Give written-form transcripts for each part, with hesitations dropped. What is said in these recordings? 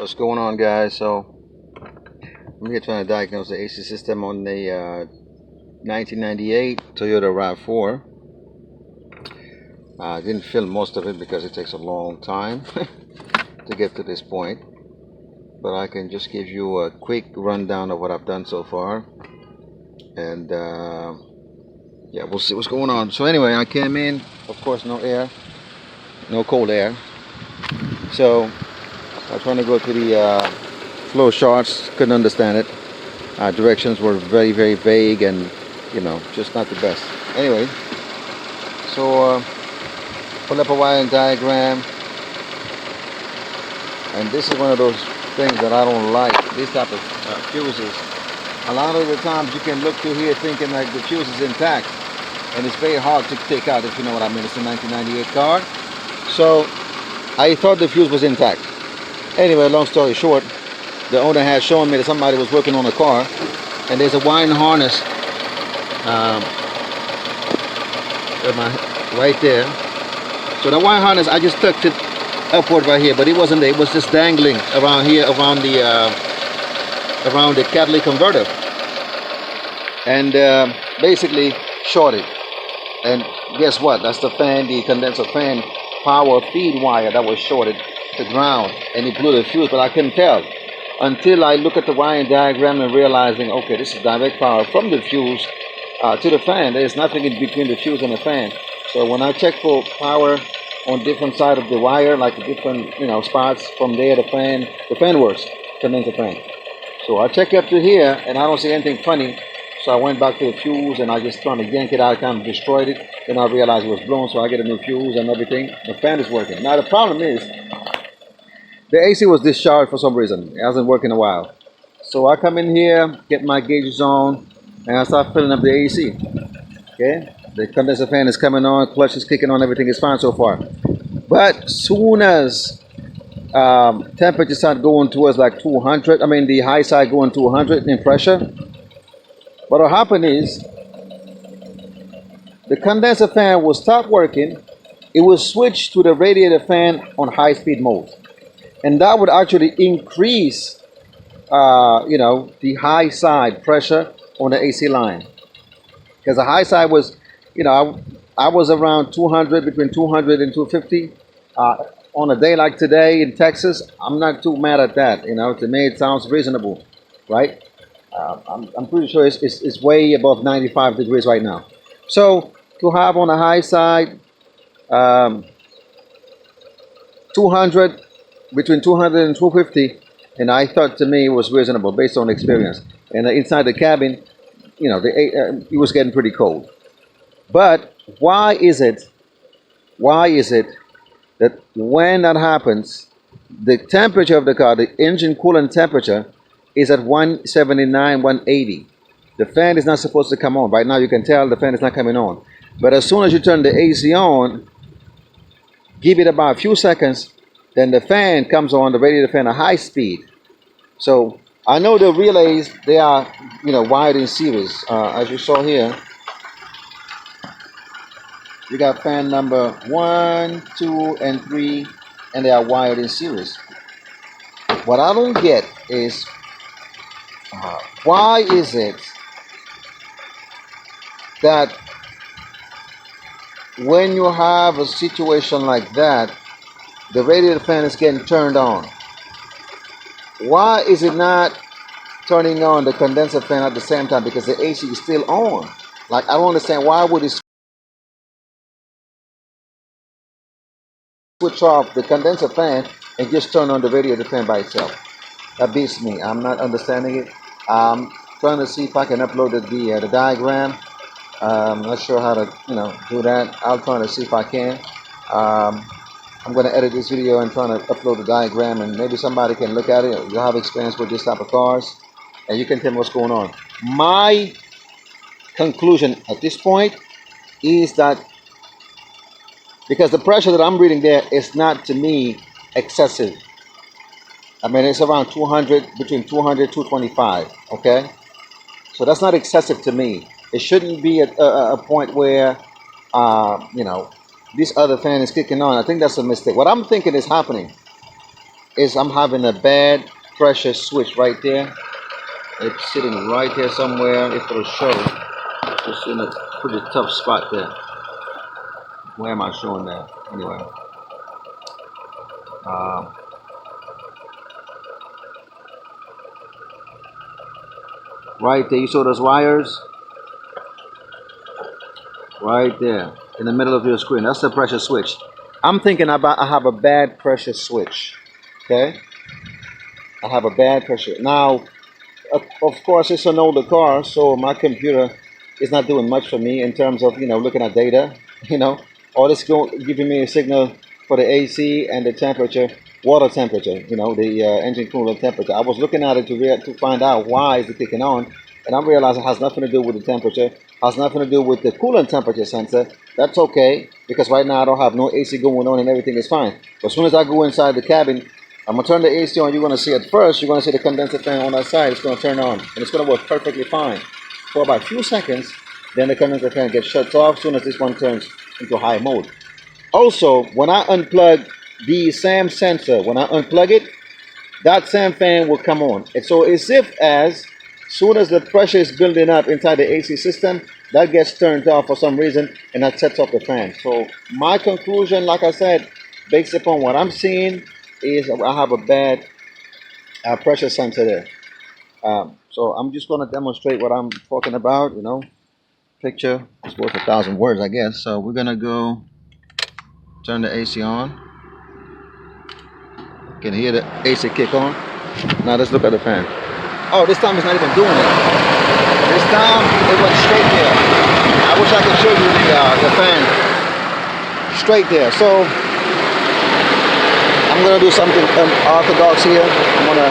What's going on, guys? So I'm here trying to diagnose the AC system on the 1998 Toyota rav4. I didn't film most of it because it takes a long time to get to this point, but I can just give you a quick rundown of what I've done so far, and yeah, we'll see what's going on. So anyway, I came in, of course, no air, no cold air, so I'm trying to go to the flow charts, couldn't understand it. Directions were very, very vague and, just not the best. Anyway, so pull up a wiring diagram, and this is one of those things that I don't like, these type of fuses. A lot of the times you can look through here thinking like the fuse is intact, and it's very hard to take out, if you know what I mean. It's a 1998 car, so I thought the fuse was intact. Anyway, long story short, the owner had shown me that somebody was working on a car, and there's a wiring harness right there. So the wire harness, I just tucked it upward right here, but it wasn't there. It was just dangling around here, around the catalytic converter, and basically shorted. And guess what? That's the fan, the condenser fan power feed wire that was shorted to ground, and it blew the fuse, but I couldn't tell until I look at the wiring diagram and realizing, okay, this is direct power from the fuse to the fan. There's nothing in between the fuse and the fan. So when I check for power on different side of the wire, like the different spots from there, the fan works, condenser fan. So I check up to here and I don't see anything funny. So I went back to the fuse and I just trying to yank it out, kind of destroyed it. Then I realized it was blown, so I get a new fuse and everything. The fan is working. Now the problem is, the AC was discharged for some reason. It hasn't worked in a while. So I come in here, get my gauges on, and I start filling up the AC. Okay? The condenser fan is coming on, clutch is kicking on, everything is fine so far. But soon as temperature start going towards like 200, I mean the high side going to 100 in pressure, what will happen is the condenser fan will stop working. It will switch to the radiator fan on high speed mode. And that would actually increase, the high side pressure on the AC line. Because the high side was, I was around 200, between 200 and 250. On a day like today in Texas, I'm not too mad at that. To me it sounds reasonable, right? I'm pretty sure it's way above 95 degrees right now. So to have on the high side, 200, between 200 and 250, and I thought to me it was reasonable based on experience. And inside the cabin, it was getting pretty cold. But why is it that when that happens, the temperature of the car, the engine coolant temperature, is at 179, 180? The fan is not supposed to come on. Right now you can tell the fan is not coming on. But as soon as you turn the AC on, give it about a few seconds, then the fan comes on, the radiator fan at high speed. So I know the relays, they are wired in series. As you saw here, you got fan number 1, 2, and 3, and they are wired in series. What I don't get is why is it that when you have a situation like that, the radiator fan is getting turned on? Why is it not turning on the condenser fan at the same time? Because the AC is still on. Like, I don't understand, why would it switch off the condenser fan and just turn on the radiator fan by itself? That beats me. I'm not understanding it. I'm trying to see if I can upload the diagram. I'm not sure how to do that. I'll try to see if I can. I'm going to edit this video and try to upload the diagram, and maybe somebody can look at it. You have experience with this type of cars, and you can tell me what's going on. My conclusion at this point is that because the pressure that I'm reading there is not, to me, excessive. I mean, it's around 200, between 200 225, okay? So that's not excessive to me. It shouldn't be at a point where, this other fan is kicking on. I think that's a mistake. What I'm thinking is happening is I'm having a bad pressure switch right there. It's sitting right here somewhere. If it'll show, it's in a pretty tough spot there. Where am I showing that? Anyway, right there. You saw those wires right there in the middle of your screen. That's the pressure switch. I'm thinking about I have a bad pressure switch. Okay, I have a bad pressure now. Of course, it's an older car, so my computer is not doing much for me in terms of looking at data. All it's giving me a signal for the AC and the temperature, water temperature. The engine coolant temperature. I was looking at it to find out why is it kicking on, and I realized it has nothing to do with the temperature. Has nothing to do with the coolant temperature sensor. That's okay because right now I don't have no AC going on and everything is fine. But as soon as I go inside the cabin, I'm going to turn the AC on. You're going to see at first, you're going to see the condenser fan on that side. It's going to turn on, and it's going to work perfectly fine for about a few seconds. Then the condenser fan gets shut off as soon as this one turns into high mode. Also, when I unplug the SAM sensor, when I unplug it, that SAM fan will come on. And so it's if as soon as the pressure is building up inside the AC system, that gets turned off for some reason, and that sets off the fan. So my conclusion, like I said, based upon what I'm seeing, is I have a bad pressure sensor there. So I'm just going to demonstrate what I'm talking about. Picture is worth 1,000 words, I guess. So we're going to go turn the AC on. You can hear the AC kick on. Now let's look at the fan. Oh, this time it's not even doing it. This time it went straight there. I wish I could show you the fan straight there. So I'm going to do something unorthodox here. I'm going to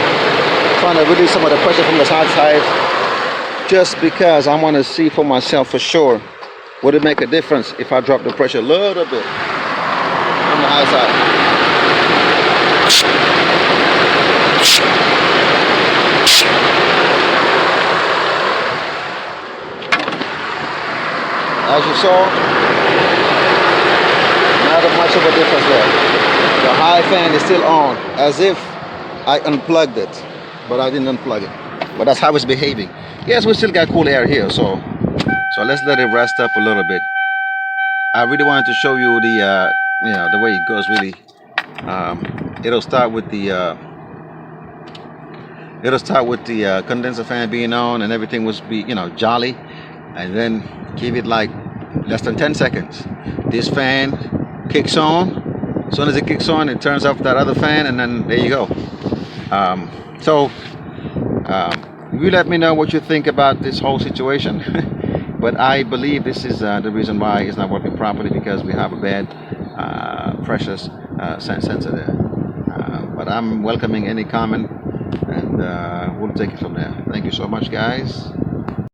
try to release some of the pressure from the hot side just because I want to see for myself for sure. Would it make a difference if I drop the pressure a little bit from the high side? As you saw, not much of a difference there. The high fan is still on, as if I unplugged it, but I didn't unplug it. But that's how it's behaving. Yes, we still got cool air here, so let's let it rest up a little bit. I really wanted to show you the way it goes. Really, it'll start with the condenser fan being on, and everything was jolly, and then give it like less than 10 seconds. This fan kicks on. As soon as it kicks on, it turns off that other fan, and then there you go. You let me know what you think about this whole situation. But I believe this is the reason why it's not working properly, because we have a bad pressure sensor there. But I'm welcoming any comment, and we'll take it from there. Thank you so much, guys.